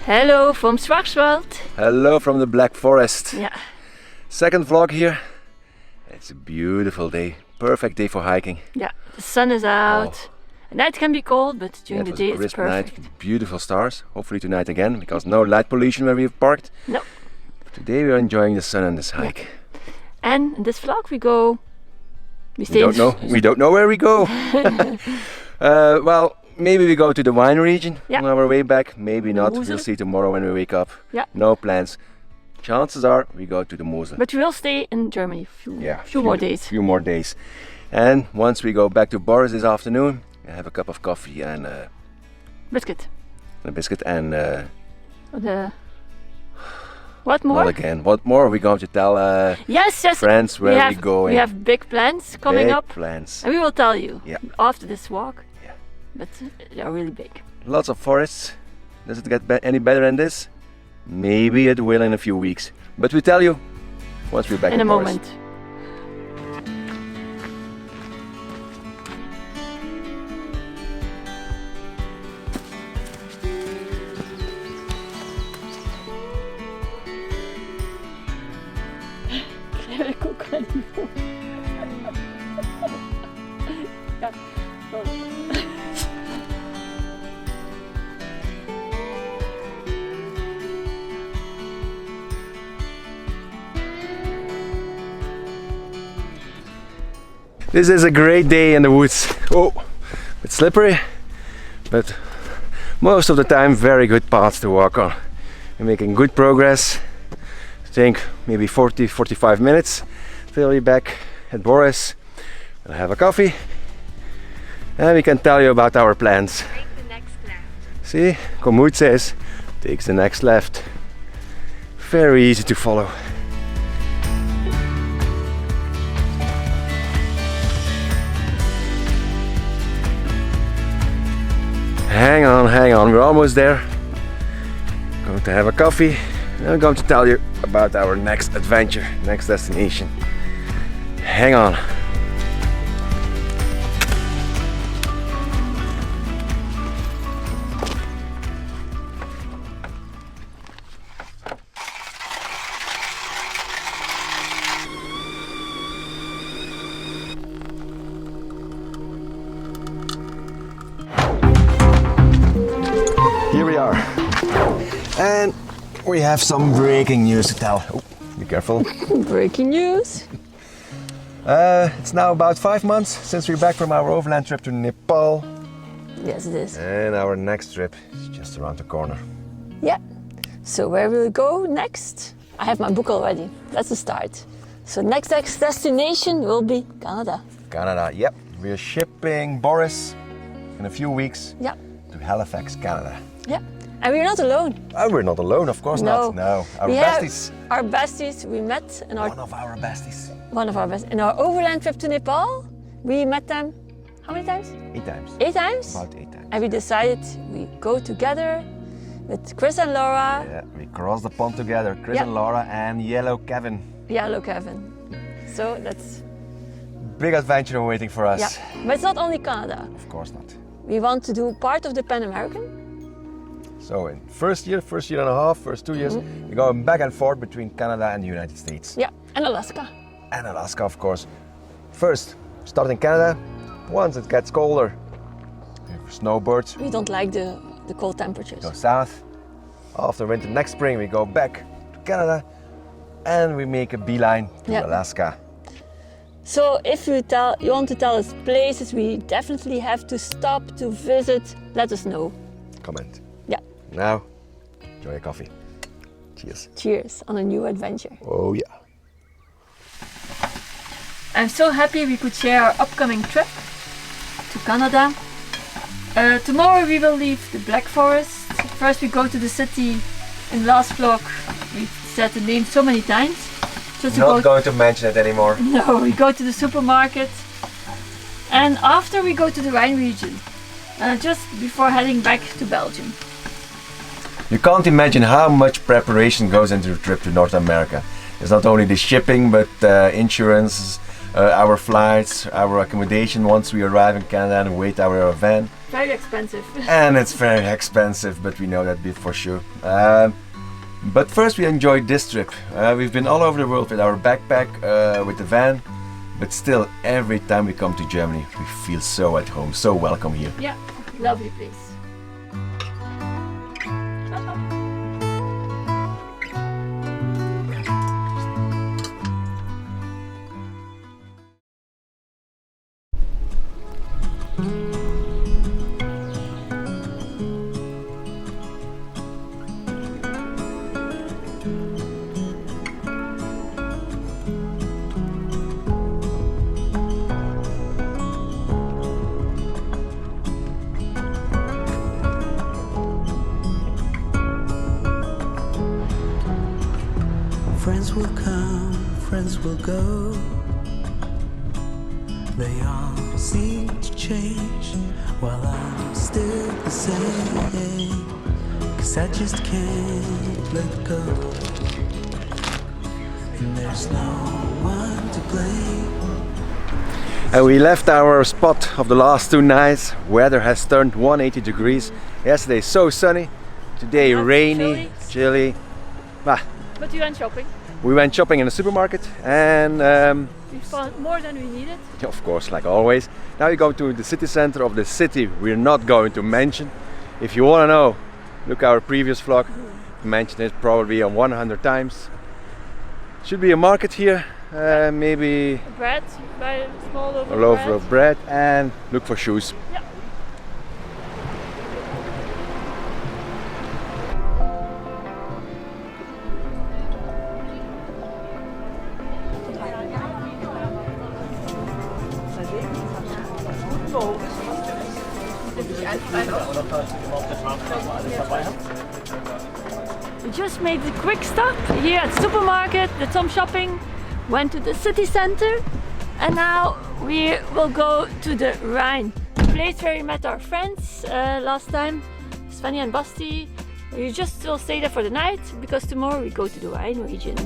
Hello from Schwarzwald. Hello from the Black Forest. Yeah. Second vlog here. It's a beautiful day. Perfect day for hiking. Yeah, the sun is out. At night can be cold, but during the day it's perfect. Night, beautiful stars. Hopefully tonight again, because no light pollution where we've parked. No. Today we are enjoying the sun and this hike. Yeah. And in this vlog we don't know where we go. Well, maybe we go to the wine region on our way back. Maybe not. We'll see tomorrow when we wake up. Yeah. No plans. Chances are we go to the Mosel. But we will stay in Germany few more days. Few more days. And once we go back to Boris this afternoon, we have a cup of coffee and biscuit. A biscuit and what more? Not again. What more are we going to tell yes, friends where we go? We have big plans coming up. Big plans. And we will tell you after this walk. Yeah. But they are really big. Lots of forests. Does it get any better than this? Maybe it will in a few weeks. But we tell you once we're back in a Boris. moment. This is a great day in the woods. Oh, it's slippery, but most of the time very good paths to walk on. We're making good progress. I think maybe 40-45 minutes till we're back at Boris. We'll have a coffee and we can tell you about our plans. Take the next left. See, Komoot says, takes the next left. Very easy to follow. Hang on, we're almost there. Going to have a coffee and I'm going to tell you about our next adventure, next destination. Hang on. Here we are, and we have some breaking news to tell. Oh, be careful. Breaking news. It's now about 5 months since we're back from our overland trip to Nepal. Yes, it is. And our next trip is just around the corner. Yeah. So where will we go next? I have my book already. That's the start. So next destination will be Canada. Canada, yep. We're shipping Boris in a few weeks to Halifax, Canada. Yeah. And we're not alone. Oh, we're not alone, of course not. No, our besties. Our besties we met in one of our besties. One of our besties. In our overland trip to Nepal, we met them how many times? 8 times. 8 times? About 8 times. And we decided we go together with Chris and Laura. Yeah, we crossed the pond together, Chris and Laura and Yellow Kevin. Yellow Kevin. So that's big adventure waiting for us. Yeah, but it's not only Canada. Of course not. We want to do part of the Pan American. So in first year and a half, first 2 years, we're going back and forth between Canada and the United States. Yeah, and Alaska. And Alaska, of course. First, start in Canada. Once it gets colder, we have snowbirds. We don't like the cold temperatures. Go south. After winter, next spring, we go back to Canada and we make a beeline to Alaska. So if you want to tell us places we definitely have to stop to visit, let us know. Comment. Yeah. Now, enjoy your coffee. Cheers. Cheers on a new adventure. Oh yeah. I'm so happy we could share our upcoming trip to Canada. Tomorrow we will leave the Black Forest. First we go to the city. In the last vlog we said the name so many times. Not going to mention it anymore. No, we go to the supermarket. And after we go to the wine region. Just before heading back to Belgium. You can't imagine how much preparation goes into a trip to North America. It's not only the shipping, but insurance, our flights, our accommodation once we arrive in Canada and wait our van. very expensive. And it's very expensive, but we know that bit for sure. But first we enjoyed this trip. We've been all over the world with our backpack, with the van, but still every time we come to Germany we feel so at home, so welcome here. Yeah, lovely place. Friends will come, friends will go. They all seem to change while I'm still the same. 'Cause I just can't let go. And there's no one to blame. And we left our spot of the last 2 nights. Weather has turned 180 degrees. Yesterday so sunny, today Not rainy, chilly. But we went shopping. We went shopping in the supermarket and We found more than we needed. of course, like always. Now we go to the city center of the city we're not going to mention. If you want to know, look our previous vlog. We mentioned it probably 100 times. Should be a market here, maybe Bread, buy a small loaf a of loaf bread. of bread, and look for shoes. Yeah. We just made a quick stop here at the supermarket, did some shopping, went to the city center, and now we will go to the Rhine, the place where we met our friends last time, Svenja and Basti. We just will stay there for the night because tomorrow we go to the Rhine region.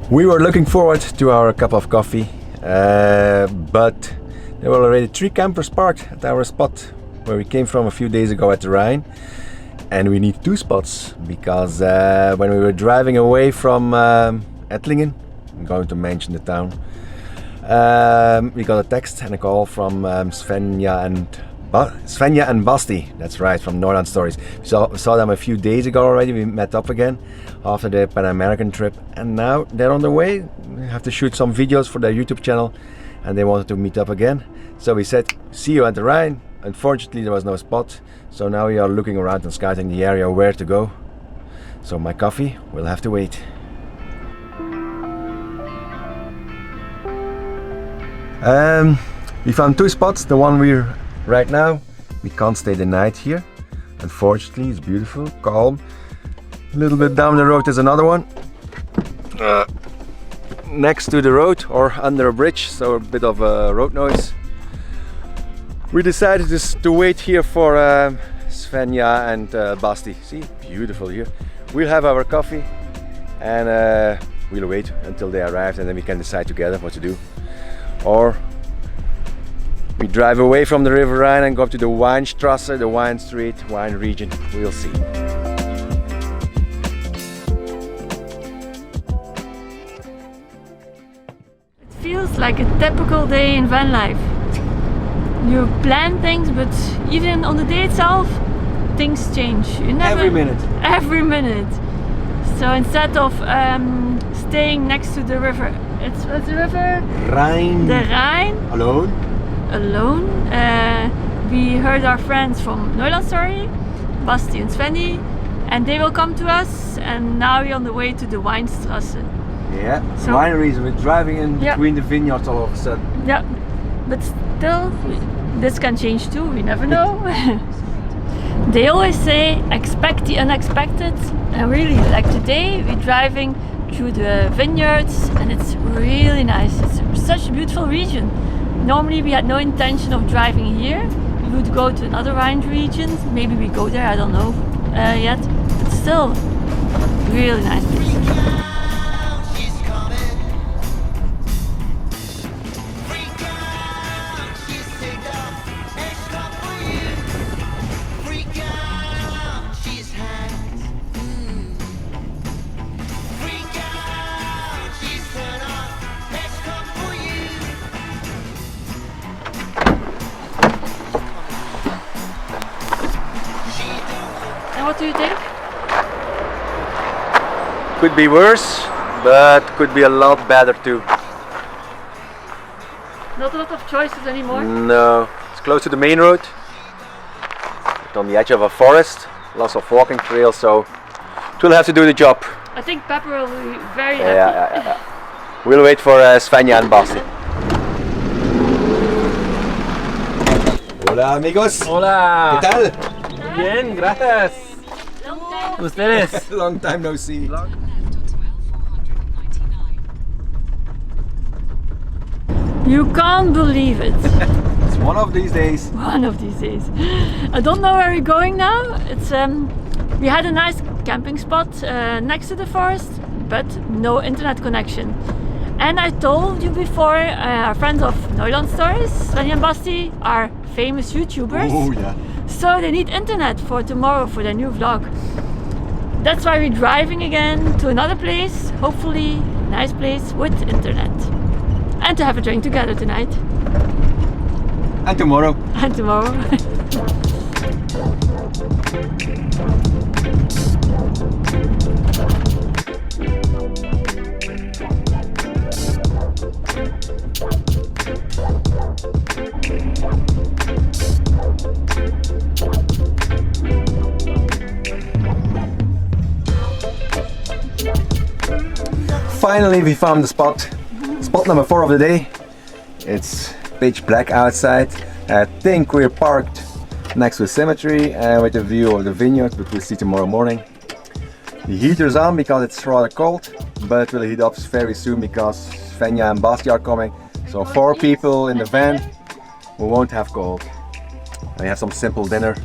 We were looking forward to our cup of coffee, but there were already 3 campers parked at our spot where we came from a few days ago at the Rhine, and we need 2 spots because when we were driving away from Ettlingen, I'm going to mention the town, we got a text and a call from Svenja and Basti, that's right, from Northern Stories. We saw them a few days ago already. We met up again after the Pan American trip, and now they're on their way. We have to shoot some videos for their YouTube channel, and they wanted to meet up again. So we said, see you at the Rhine. Unfortunately there was no spot, so now we are looking around and scouting the area where to go. So my coffee will have to wait. We found 2 spots. The one we're right now, we can't stay the night here. Unfortunately, it's beautiful, calm. A little bit down the road is another one. Next to the road or under a bridge, so a bit of road noise. We decided just to wait here for Svenja and Basti. See, beautiful here. We'll have our coffee and we'll wait until they arrive, and then we can decide together what to do. Or we drive away from the River Rhine and go up to the Weinstrasse, the wine street, wine region. We'll see. It feels like a typical day in van life. You plan things, but even on the day itself, things change. You never, Every minute. Every minute. So instead of staying next to the river, what's the river? Rhine. The Rhine. Alone. We heard our friends from Northern Story, Basti and Svenja, and they will come to us, and now we're on the way to the Weinstrasse. Yeah, So- wineries. We're driving in Yeah. between the vineyards all of a sudden. Yeah, but still, this can change too, we never know. They always say, expect the unexpected, and really, like today, we're driving through the vineyards, and it's really nice. It's such a beautiful region. Normally we had no intention of driving here. We would go to another wine region, maybe we go there, I don't know. yet, but still, really nice place. What do you think? Could be worse, but could be a lot better too. Not a lot of choices anymore? No, it's close to the main road. It's on the edge of a forest, lots of walking trails, so it will have to do the job. I think Pepper will be very happy. Yeah. We'll wait for Svenja and Basti. Hola amigos. Hola. ¿Qué tal? Bien, gracias. Ustedes. Long time no see. You can't believe it. It's one of these days. One of these days. I don't know where we're going now. It's we had a nice camping spot next to the forest, but no internet connection. And I told you before, our friends of Overland Stories, Svenja and Basti, are famous YouTubers. Oh yeah. So they need internet for tomorrow for their new vlog. That's why we're driving again to another place, hopefully a nice place with internet. And to have a drink together tonight. And tomorrow. And tomorrow. Finally we found the spot. Spot number 4 of the day. It's pitch black outside. I think we're parked next to a cemetery and with a view of the vineyard, but we'll see tomorrow morning. The heater's on because it's rather cold, but will heat up very soon because Svenja and Basti are coming. So 4 people in the van, we won't have cold. We have some simple dinner.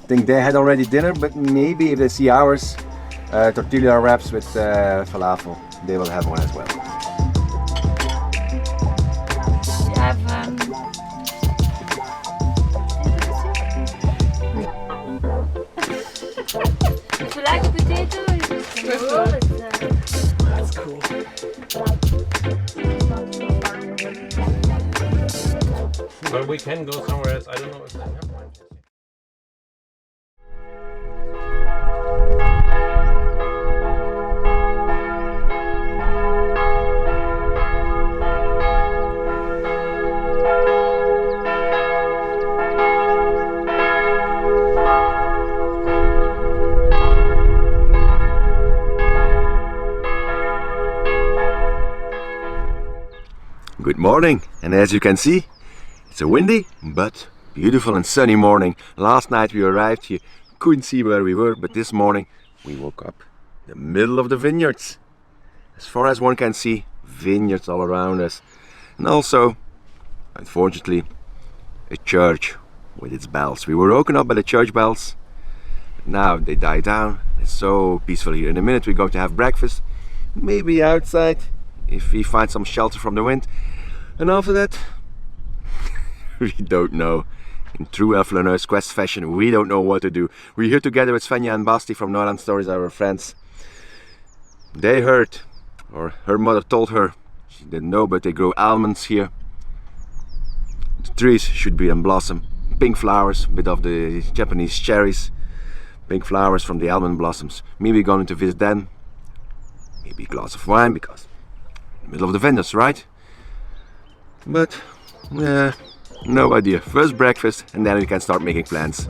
I think they had already dinner, but maybe if they see ours, tortilla wraps with falafel, they will have one as well. We have if you like a potato, you just roll it. That's cool. But we can go somewhere else. I don't know if they have one. Good morning, and as you can see, it's a windy but beautiful and sunny morning. Last night we arrived here, couldn't see where we were, but this morning we woke up in the middle of the vineyards. As far as one can see, vineyards all around us, and also, unfortunately, a church with its bells. We were woken up by the church bells, but now they die down. It's so peaceful here. In a minute we're going to have breakfast, maybe outside if we find some shelter from the wind, and after that we don't know. In true Overland Quest fashion, we don't know what to do. We're here together with Svenja and Basti from Overland Stories, our friends. They heard, or her mother told her, she didn't know, but they grow almonds here. The trees should be in blossom. Pink flowers, a bit of the Japanese cherries. Pink flowers from the almond blossoms. Maybe going to visit them. Maybe a glass of wine, because in the middle of the vineyards, right? But no idea. First breakfast and then we can start making plans.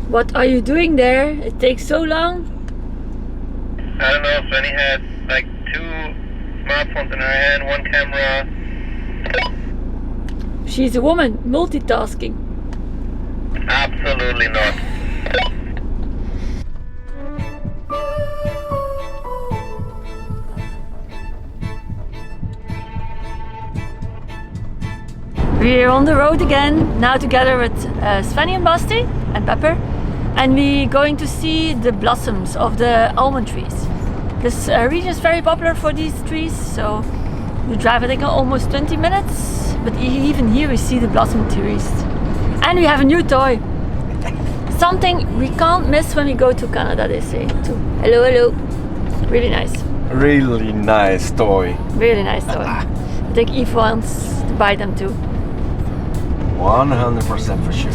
What are you doing there? It takes so long. I don't know. Svenja has like 2 smartphones in her hand, 1 camera. She's a woman, multitasking. Absolutely not. We're on the road again, now together with Svenja and Basti and Pepper, and we're going to see the blossoms of the almond trees. This region is very popular for these trees, so we drive I think almost 20 minutes, but even here we see the blossom trees. And we have a new toy. Something we can't miss when we go to Canada, they say too. Hello, hello. Really nice. Really nice toy. Really nice toy. I think Eve wants to buy them too. 100% for sure.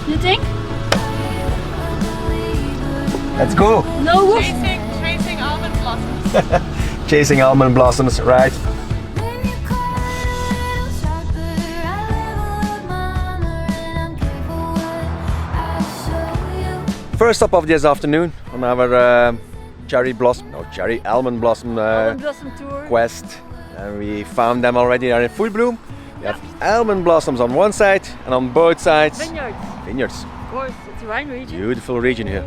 You think? Let's go. No woof. Chasing almond blossoms. Chasing almond blossoms, right? First stop of this afternoon on our almond blossom Almond blossom tour. quest, and we found them already. They are in full bloom. We have almond blossoms on one side and on both sides Vineyards. vineyards. Of course, it's a wine region. Beautiful region here.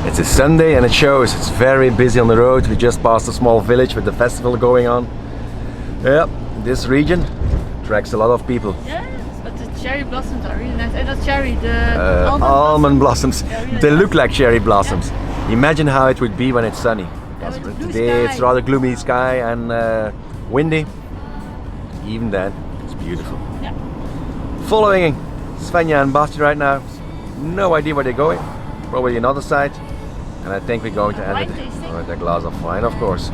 It's a Sunday and it shows. It's very busy on the road. We just passed a small village with the festival going on. Yeah, this region attracts a lot of people. Yes, but the cherry blossoms are really nice. And not cherry, the Almond blossoms. Yeah, really They nice. look like cherry blossoms. Imagine how it would be when it's sunny. Because with blue today it's sky. rather gloomy sky and windy. Even then, it's beautiful. Yeah. Following Svenja and Basti right now. No idea where they're going. Probably another side. And I think we're going to end Wine it tasting. with a glass of wine, of course.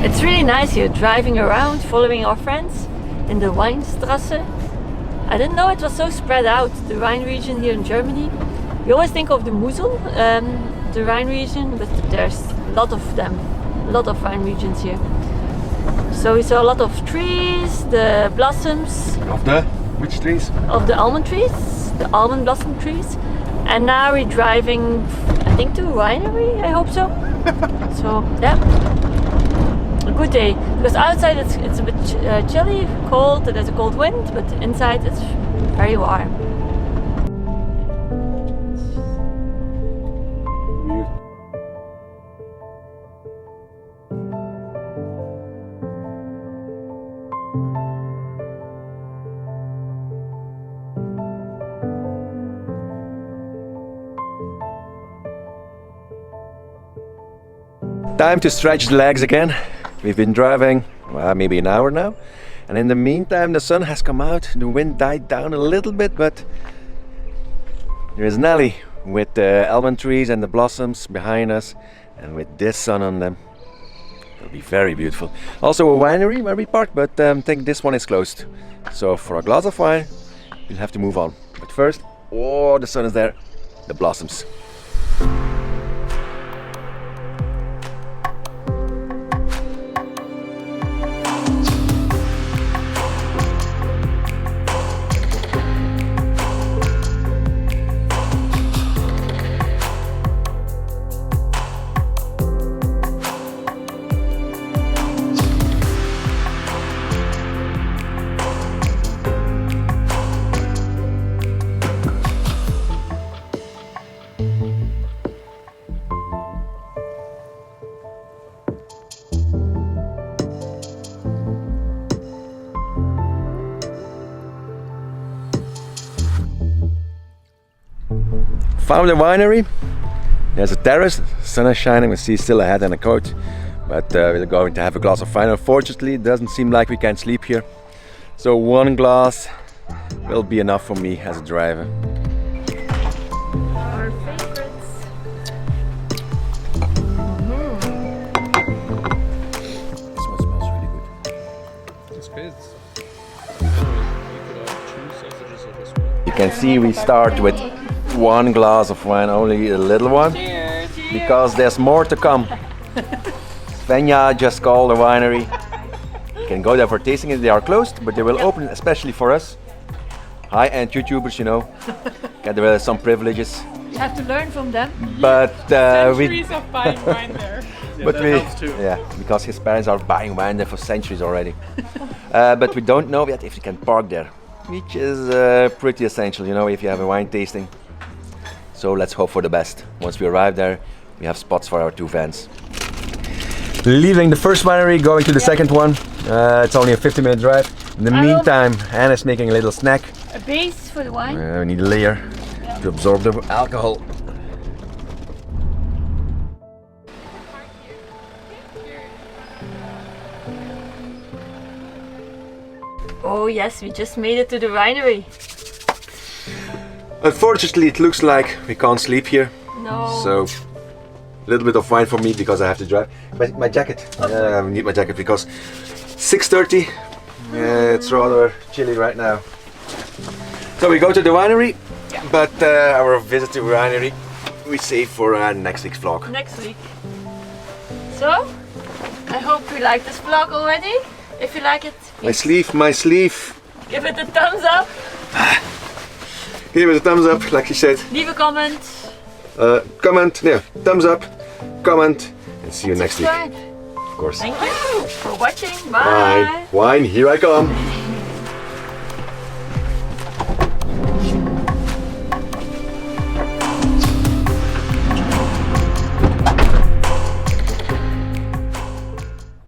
It's really nice here, driving around, following our friends in the Weinstrasse. I didn't know it was so spread out, the Rhine region here in Germany. You always think of the Mosel, the Rhine region, but there's a lot of them, a lot of Rhine regions here. So we saw a lot of trees, the blossoms Of the which trees? of the almond trees, the almond blossom trees. And now we're driving, I think, to a winery, I hope so. So, yeah, a good day. Because outside it's a bit chilly, cold, there's a cold wind, but inside it's very warm. Time to stretch the legs again. We've been driving maybe an hour now, and in the meantime the sun has come out, the wind died down a little bit, but there is Nelly with the almond trees and the blossoms behind us, and with this sun on them. It'll be very beautiful. Also a winery where we parked, but I think this one is closed. So for a glass of wine, we'll have to move on. But first, oh, the sun is there, the blossoms. Found a winery. There's a terrace, sun is shining, we see still ahead and a coat, but we're going to have a glass of wine. Unfortunately, it doesn't seem like we can sleep here, so one glass will be enough for me as a driver. can see, we start with one glass of wine, only a little one, because there's more to come. Svenja just called the winery. You can go there for tasting it. They are closed, but they will open especially for us. High-end YouTubers, you know, get some privileges. You have to learn from them. But Centuries of buying wine there. yeah, because his parents are buying wine there for centuries already. But we don't know yet if you can park there, which is pretty essential, you know, if you have a wine tasting. So let's hope for the best. Once we arrive there, we have spots for our 2 vans. Leaving the first winery, going to the second one. It's only a 50-minute drive. In the meantime, Anna's making a little snack. A base for the wine. We need a layer to absorb the alcohol. Oh yes, we just made it to the winery. Unfortunately, it looks like we can't sleep here. No. So, a little bit of wine for me because I have to drive. My jacket. I need my jacket because 6:30. It's rather chilly right now. So we go to the winery, but our visit to the winery we save for next week's vlog. Next week. So, I hope you like this vlog already. If you like it, My sleeve. give it a thumbs up. Give it a thumbs up, like you said. Leave a comment. Thumbs up, comment, and see you next week. Subscribe. Of course. Thank you for watching. Bye. Wine, here I come.